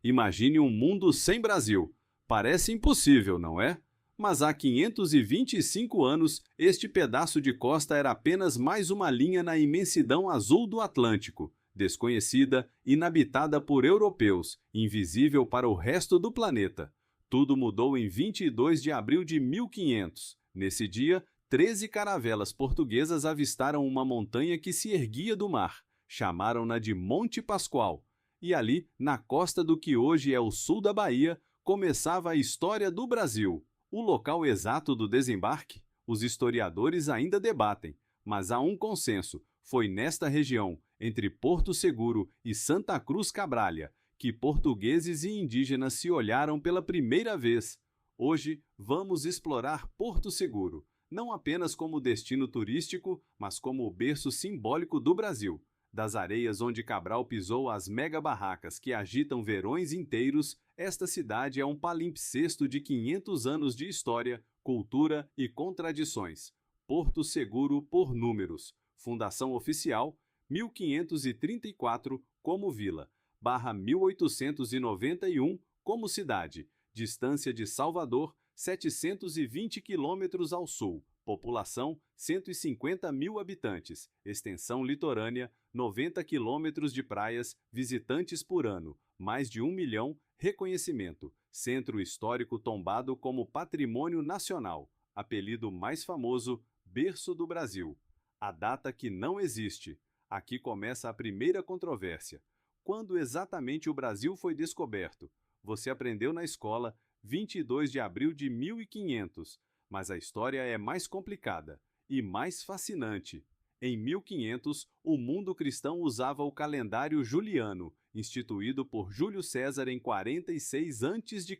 Imagine um mundo sem Brasil. Parece impossível, não é? Mas há 525 anos, este pedaço de costa era apenas mais uma linha na imensidão azul do Atlântico, desconhecida, inabitada por europeus, invisível para o resto do planeta. Tudo mudou em 22 de abril de 1500. Nesse dia, 13 caravelas portuguesas avistaram uma montanha que se erguia do mar. Chamaram-na de Monte Pascoal. E ali, na costa do que hoje é o sul da Bahia, começava a história do Brasil. O local exato do desembarque, os historiadores ainda debatem, mas há um consenso: foi nesta região, entre Porto Seguro e Santa Cruz Cabralha, que portugueses e indígenas se olharam pela primeira vez. Hoje, vamos explorar Porto Seguro, não apenas como destino turístico, mas como o berço simbólico do Brasil. Das areias onde Cabral pisou às mega-barracas que agitam verões inteiros, esta cidade é um palimpsesto de 500 anos de história, cultura e contradições. Porto Seguro por números. Fundação oficial, 1534 como vila, / 1891 como cidade. Distância de Salvador, 720 quilômetros ao sul. População, 150 mil habitantes. Extensão litorânea, 90 quilômetros de praias, visitantes por ano. Mais de 1 milhão, reconhecimento. Centro histórico tombado como patrimônio nacional. Apelido mais famoso, berço do Brasil. A data que não existe. Aqui começa a primeira controvérsia. Quando exatamente o Brasil foi descoberto? Você aprendeu na escola, 22 de abril de 1500. Mas a história é mais complicada e mais fascinante. Em 1500, o mundo cristão usava o calendário juliano, instituído por Júlio César em 46 a.C.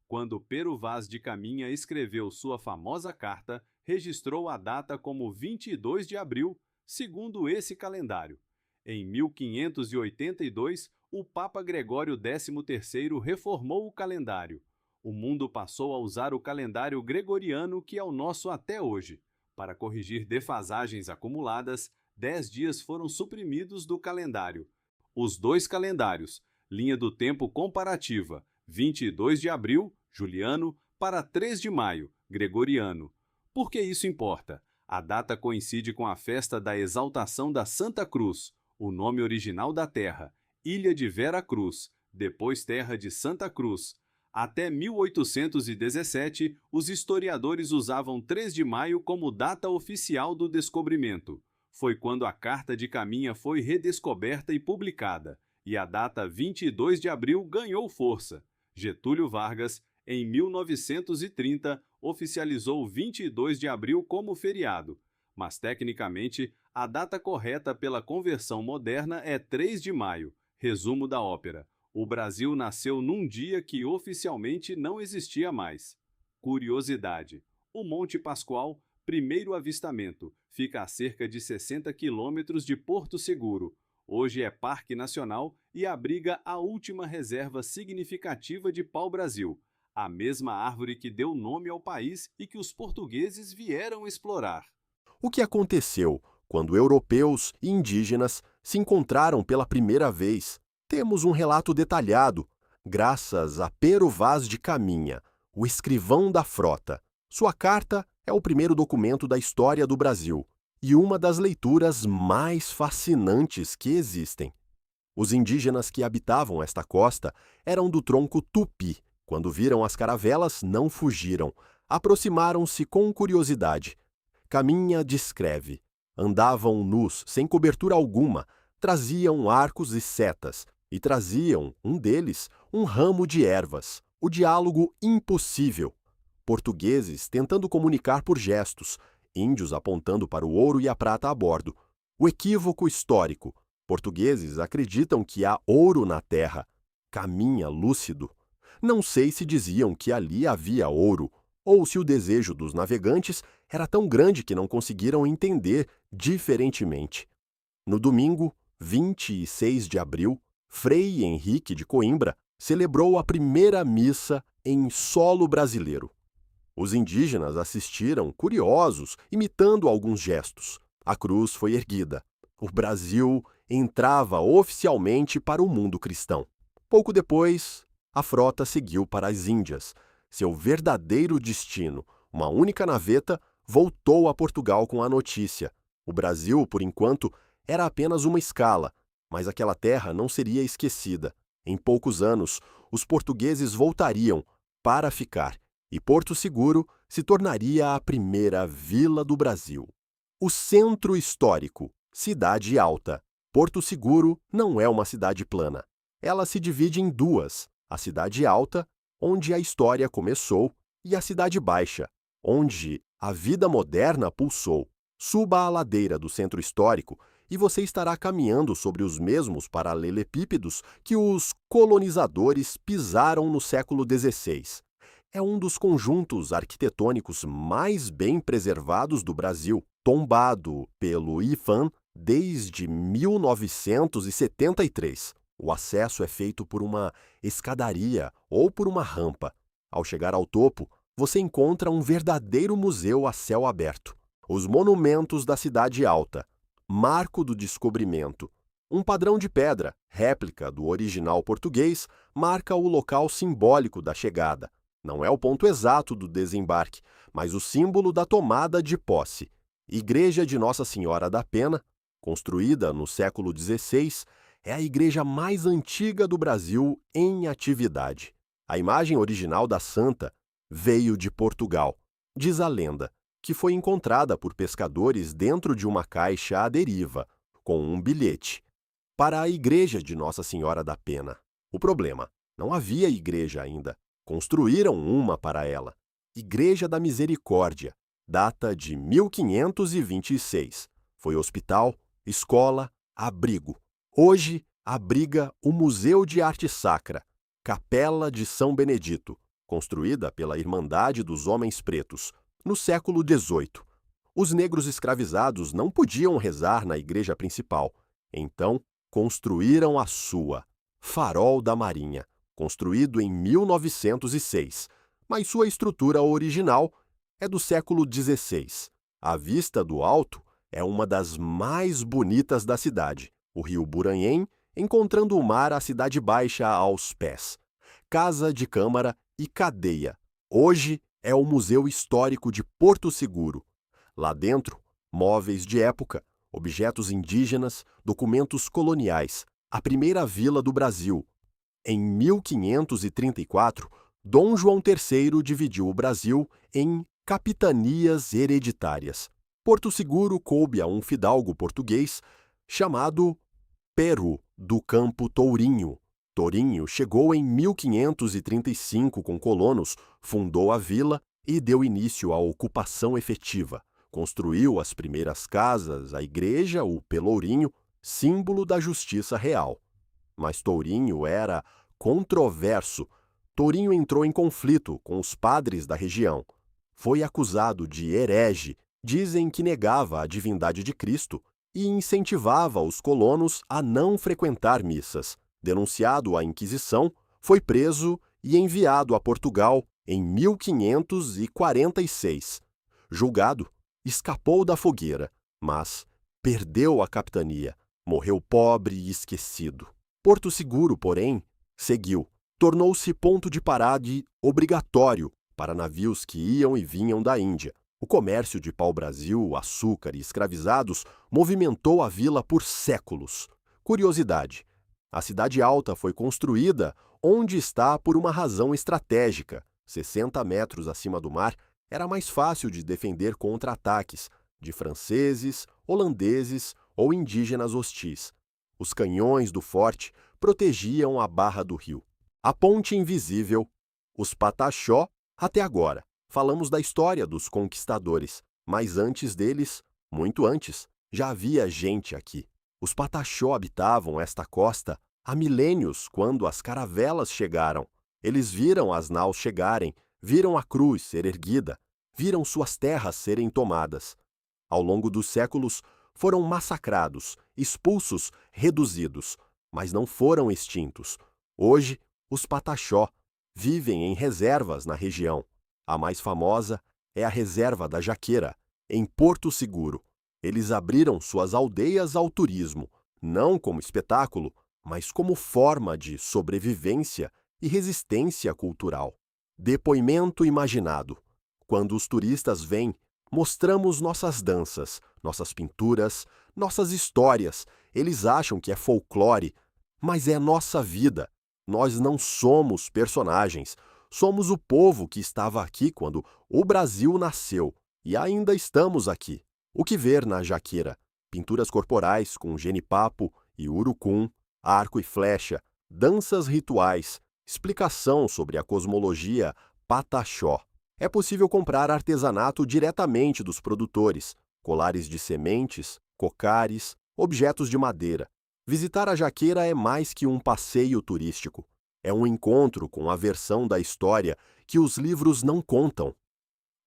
Quando Pero Vaz de Caminha escreveu sua famosa carta, registrou a data como 22 de abril, segundo esse calendário. Em 1582, o Papa Gregório XIII reformou o calendário. O mundo passou a usar o calendário gregoriano, que é o nosso até hoje. Para corrigir defasagens acumuladas, 10 dias foram suprimidos do calendário. Os dois calendários, linha do tempo comparativa, 22 de abril, juliano, para 3 de maio, gregoriano. Por que isso importa? A data coincide com a festa da exaltação da Santa Cruz, o nome original da terra, Ilha de Vera Cruz, depois terra de Santa Cruz. Até 1817, os historiadores usavam 3 de maio como data oficial do descobrimento. Foi quando a Carta de Caminha foi redescoberta e publicada, e a data 22 de abril ganhou força. Getúlio Vargas, em 1930, oficializou 22 de abril como feriado. Mas, tecnicamente, a data correta pela conversão moderna é 3 de maio. Resumo da ópera. O Brasil nasceu num dia que oficialmente não existia mais. Curiosidade: o Monte Pascoal, primeiro avistamento, fica a cerca de 60 quilômetros de Porto Seguro. Hoje é Parque Nacional e abriga a última reserva significativa de pau-brasil, a mesma árvore que deu nome ao país e que os portugueses vieram explorar. O que aconteceu quando europeus e indígenas se encontraram pela primeira vez? Temos um relato detalhado, graças a Pero Vaz de Caminha, o escrivão da frota. Sua carta é o primeiro documento da história do Brasil e uma das leituras mais fascinantes que existem. Os indígenas que habitavam esta costa eram do tronco Tupi. Quando viram as caravelas, não fugiram. Aproximaram-se com curiosidade. Caminha descreve: andavam nus, sem cobertura alguma, traziam arcos e setas, e traziam, um deles, um ramo de ervas. O diálogo impossível. Portugueses tentando comunicar por gestos, índios apontando para o ouro e a prata a bordo. O equívoco histórico. Portugueses acreditam que há ouro na terra. Caminha lúcido. Não sei se diziam que ali havia ouro, ou se o desejo dos navegantes era tão grande que não conseguiram entender diferentemente. No domingo, 26 de abril, Frei Henrique de Coimbra celebrou a primeira missa em solo brasileiro. Os indígenas assistiram, curiosos, imitando alguns gestos. A cruz foi erguida. O Brasil entrava oficialmente para o mundo cristão. Pouco depois, a frota seguiu para as Índias. Seu verdadeiro destino, uma única naveta, voltou a Portugal com a notícia. O Brasil, por enquanto, era apenas uma escala, mas aquela terra não seria esquecida. Em poucos anos, os portugueses voltariam para ficar, e Porto Seguro se tornaria a primeira vila do Brasil. O centro histórico, Cidade Alta. Porto Seguro não é uma cidade plana. Ela se divide em duas, a Cidade Alta, onde a história começou, e a Cidade Baixa, onde a vida moderna pulsou. Suba a ladeira do centro histórico e você estará caminhando sobre os mesmos paralelepípedos que os colonizadores pisaram no século XVI. É um dos conjuntos arquitetônicos mais bem preservados do Brasil, tombado pelo IPHAN desde 1973. O acesso é feito por uma escadaria ou por uma rampa. Ao chegar ao topo, você encontra um verdadeiro museu a céu aberto. Os monumentos da Cidade Alta, marco do descobrimento. Um padrão de pedra, réplica do original português, marca o local simbólico da chegada. Não é o ponto exato do desembarque, mas o símbolo da tomada de posse. Igreja de Nossa Senhora da Pena, construída no século XVI, é a igreja mais antiga do Brasil em atividade. A imagem original da santa veio de Portugal, diz a lenda, que foi encontrada por pescadores dentro de uma caixa à deriva, com um bilhete, para a igreja de Nossa Senhora da Pena. O problema, não havia igreja ainda. Construíram uma para ela. Igreja da Misericórdia, data de 1526. Foi hospital, escola, abrigo. Hoje abriga o Museu de Arte Sacra, Capela de São Benedito, construída pela Irmandade dos Homens Pretos, no século XVIII. Os negros escravizados não podiam rezar na igreja principal, então construíram a sua, Farol da Marinha, construído em 1906, mas sua estrutura original é do século XVI. A vista do alto é uma das mais bonitas da cidade, o rio Buranhém, encontrando o mar à Cidade Baixa aos pés. Casa de Câmara e cadeia. Hoje é o Museu Histórico de Porto Seguro. Lá dentro, móveis de época, objetos indígenas, documentos coloniais, a primeira vila do Brasil. Em 1534, Dom João III dividiu o Brasil em capitanias hereditárias. Porto Seguro coube a um fidalgo português chamado Peru do Campo Tourinho. Tourinho chegou em 1535 com colonos, fundou a vila e deu início à ocupação efetiva. Construiu as primeiras casas, a igreja, o Pelourinho, símbolo da justiça real. Mas Tourinho era controverso. Tourinho entrou em conflito com os padres da região. Foi acusado de herege, dizem que negava a divindade de Cristo e incentivava os colonos a não frequentar missas. Denunciado à Inquisição, foi preso e enviado a Portugal em 1546. Julgado, escapou da fogueira, mas perdeu a capitania. Morreu pobre e esquecido. Porto Seguro, porém, seguiu. Tornou-se ponto de parada obrigatório para navios que iam e vinham da Índia. O comércio de pau-brasil, açúcar e escravizados movimentou a vila por séculos. Curiosidade: a Cidade Alta foi construída onde está por uma razão estratégica. 60 metros acima do mar, era mais fácil de defender contra ataques de franceses, holandeses ou indígenas hostis. Os canhões do forte protegiam a barra do rio. A ponte invisível, os Pataxó, até agora. Falamos da história dos conquistadores, mas antes deles, muito antes, já havia gente aqui. Os Pataxó habitavam esta costa há milênios, quando as caravelas chegaram. Eles viram as naus chegarem, viram a cruz ser erguida, viram suas terras serem tomadas. Ao longo dos séculos, foram massacrados, expulsos, reduzidos, mas não foram extintos. Hoje, os Pataxó vivem em reservas na região. A mais famosa é a Reserva da Jaqueira, em Porto Seguro. Eles abriram suas aldeias ao turismo, não como espetáculo, mas como forma de sobrevivência e resistência cultural. Depoimento imaginado. Quando os turistas vêm, mostramos nossas danças, nossas pinturas, nossas histórias. Eles acham que é folclore, mas é nossa vida. Nós não somos personagens. Somos o povo que estava aqui quando o Brasil nasceu e ainda estamos aqui. O que ver na Jaqueira? Pinturas corporais com genipapo e urucum, arco e flecha, danças rituais, explicação sobre a cosmologia pataxó. É possível comprar artesanato diretamente dos produtores, colares de sementes, cocares, objetos de madeira. Visitar a Jaqueira é mais que um passeio turístico. É um encontro com a versão da história que os livros não contam.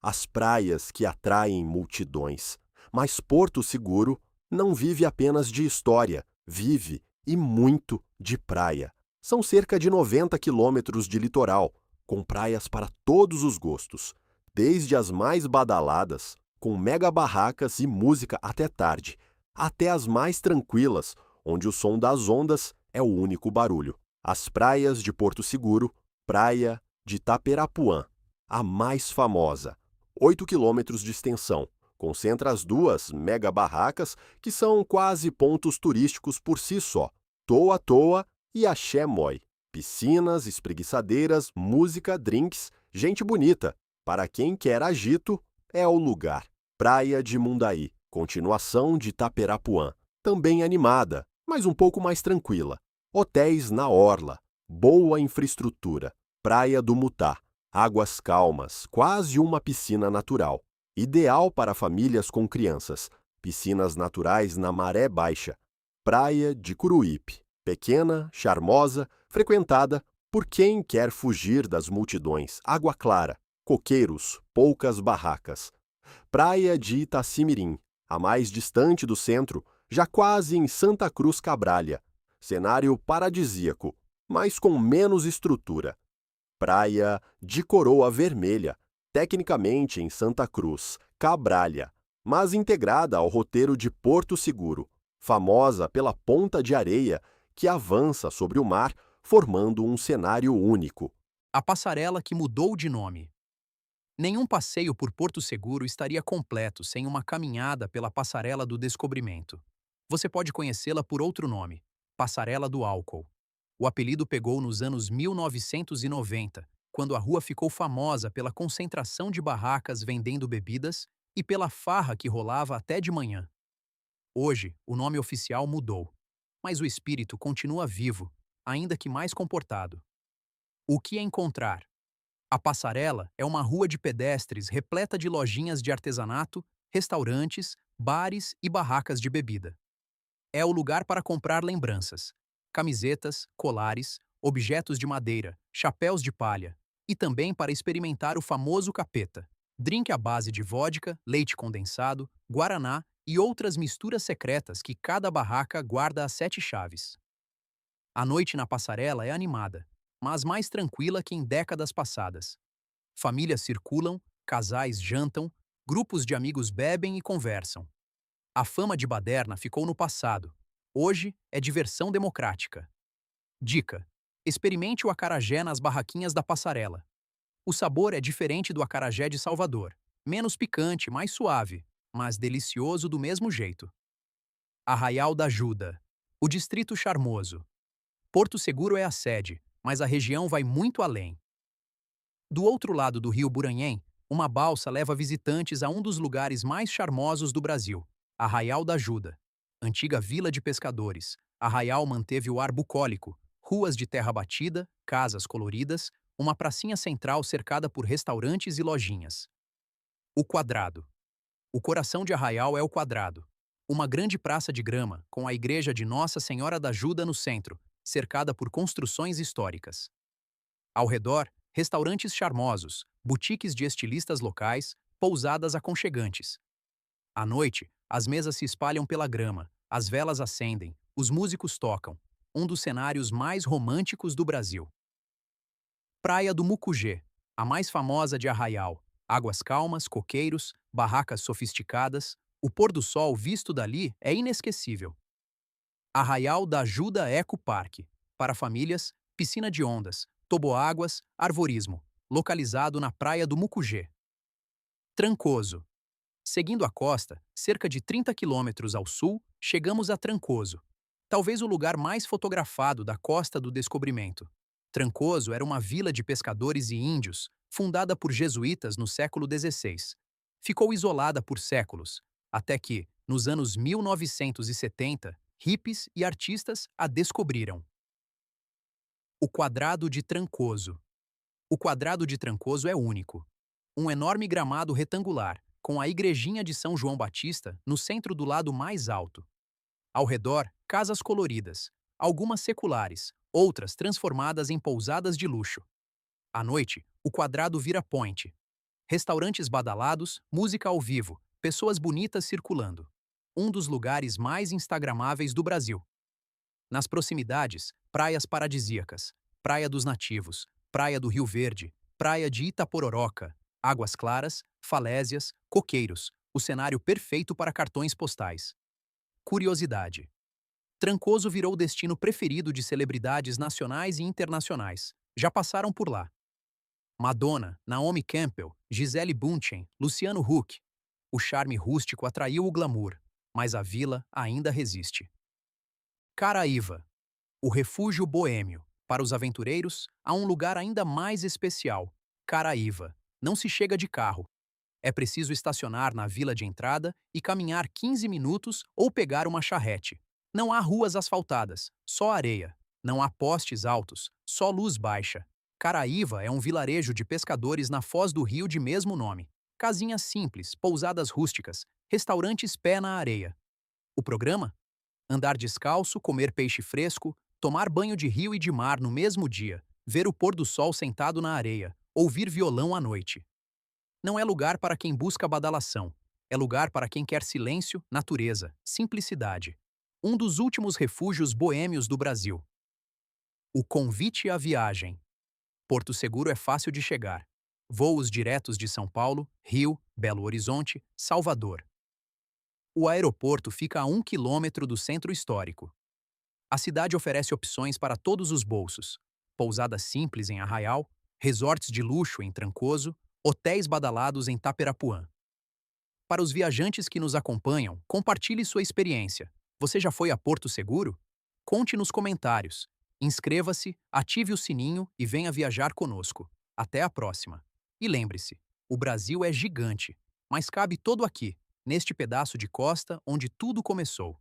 As praias que atraem multidões. Mas Porto Seguro não vive apenas de história, vive e muito de praia. São cerca de 90 quilômetros de litoral, com praias para todos os gostos, desde as mais badaladas, com mega barracas e música até tarde, até as mais tranquilas, onde o som das ondas é o único barulho. As praias de Porto Seguro, praia de Taperapuã, a mais famosa, 8 quilômetros de extensão, concentra as duas mega barracas que são quase pontos turísticos por si só, Toa Toa e Axé Moi. Piscinas, espreguiçadeiras, música, drinks, gente bonita. Para quem quer agito, é o lugar. Praia de Mundaí, continuação de Taperapuã. Também animada, mas um pouco mais tranquila. Hotéis na orla, boa infraestrutura. Praia do Mutá, águas calmas, quase uma piscina natural. Ideal para famílias com crianças. Piscinas naturais na maré baixa. Praia de Curuípe, pequena, charmosa, frequentada por quem quer fugir das multidões. Água clara, coqueiros, poucas barracas. Praia de Itacimirim, a mais distante do centro, já quase em Santa Cruz Cabralha. Cenário paradisíaco, mas com menos estrutura. Praia de Coroa Vermelha, tecnicamente em Santa Cruz, Cabralha, mas integrada ao roteiro de Porto Seguro, famosa pela ponta de areia que avança sobre o mar, formando um cenário único. A passarela que mudou de nome. Nenhum passeio por Porto Seguro estaria completo sem uma caminhada pela Passarela do Descobrimento. Você pode conhecê-la por outro nome, Passarela do Álcool. O apelido pegou nos anos 1990, quando a rua ficou famosa pela concentração de barracas vendendo bebidas e pela farra que rolava até de manhã. Hoje, o nome oficial mudou, mas o espírito continua vivo, ainda que mais comportado. O que encontrar? A Passarela é uma rua de pedestres repleta de lojinhas de artesanato, restaurantes, bares e barracas de bebida. É o lugar para comprar lembranças, camisetas, colares, objetos de madeira, chapéus de palha e também para experimentar o famoso capeta, drink à base de vodka, leite condensado, guaraná e outras misturas secretas que cada barraca guarda às 7 chaves. A noite na Passarela é animada, mas mais tranquila que em décadas passadas. Famílias circulam, casais jantam, grupos de amigos bebem e conversam. A fama de baderna ficou no passado. Hoje é diversão democrática. Dica: experimente o acarajé nas barraquinhas da Passarela. O sabor é diferente do acarajé de Salvador. Menos picante, mais suave, mas delicioso do mesmo jeito. Arraial da Ajuda. O distrito charmoso. Porto Seguro é a sede, mas a região vai muito além. Do outro lado do rio Buranhém, uma balsa leva visitantes a um dos lugares mais charmosos do Brasil, Arraial da Ajuda. Antiga vila de pescadores, Arraial manteve o ar bucólico, ruas de terra batida, casas coloridas, uma pracinha central cercada por restaurantes e lojinhas. O Quadrado. O coração de Arraial é o Quadrado. Uma grande praça de grama, com a igreja de Nossa Senhora da Ajuda no centro, cercada por construções históricas. Ao redor, restaurantes charmosos, boutiques de estilistas locais, pousadas aconchegantes. À noite, as mesas se espalham pela grama, as velas acendem, os músicos tocam. Um dos cenários mais românticos do Brasil. Praia do Mucugê, a mais famosa de Arraial. Águas calmas, coqueiros, barracas sofisticadas. O pôr do sol visto dali é inesquecível. Arraial da Ajuda Eco Park. Para famílias, piscina de ondas, toboáguas, arvorismo. Localizado na praia do Mucugê. Trancoso. Seguindo a costa, cerca de 30 quilômetros ao sul, chegamos a Trancoso. Talvez o lugar mais fotografado da Costa do Descobrimento. Trancoso era uma vila de pescadores e índios, fundada por jesuítas no século XVI. Ficou isolada por séculos, até que, nos anos 1970, hippies e artistas a descobriram. O Quadrado de Trancoso. O Quadrado de Trancoso é único. Um enorme gramado retangular, com a igrejinha de São João Batista no centro do lado mais alto. Ao redor, casas coloridas, algumas seculares, outras transformadas em pousadas de luxo. À noite, o quadrado vira point. Restaurantes badalados, música ao vivo, pessoas bonitas circulando. Um dos lugares mais instagramáveis do Brasil. Nas proximidades, praias paradisíacas, Praia dos Nativos, Praia do Rio Verde, Praia de Itapororoca, Águas Claras, falésias, coqueiros, o cenário perfeito para cartões postais. Curiosidade. Trancoso virou o destino preferido de celebridades nacionais e internacionais. Já passaram por lá. Madonna, Naomi Campbell, Gisele Bündchen, Luciano Huck. O charme rústico atraiu o glamour, mas a vila ainda resiste. Caraíva. O refúgio boêmio. Para os aventureiros, há um lugar ainda mais especial. Caraíva. Não se chega de carro. É preciso estacionar na vila de entrada e caminhar 15 minutos ou pegar uma charrete. Não há ruas asfaltadas, só areia. Não há postes altos, só luz baixa. Caraíva é um vilarejo de pescadores na foz do rio de mesmo nome. Casinhas simples, pousadas rústicas, restaurantes pé na areia. O programa? Andar descalço, comer peixe fresco, tomar banho de rio e de mar no mesmo dia, ver o pôr do sol sentado na areia, ouvir violão à noite. Não é lugar para quem busca badalação. É lugar para quem quer silêncio, natureza, simplicidade. Um dos últimos refúgios boêmios do Brasil. O convite à viagem. Porto Seguro é fácil de chegar. Voos diretos de São Paulo, Rio, Belo Horizonte, Salvador. O aeroporto fica a 1 quilômetro do centro histórico. A cidade oferece opções para todos os bolsos. Pousadas simples em Arraial, resorts de luxo em Trancoso, hotéis badalados em Taperapuã. Para os viajantes que nos acompanham, compartilhe sua experiência. Você já foi a Porto Seguro? Conte nos comentários. Inscreva-se, ative o sininho e venha viajar conosco. Até a próxima. E lembre-se, o Brasil é gigante, mas cabe todo aqui, neste pedaço de costa onde tudo começou.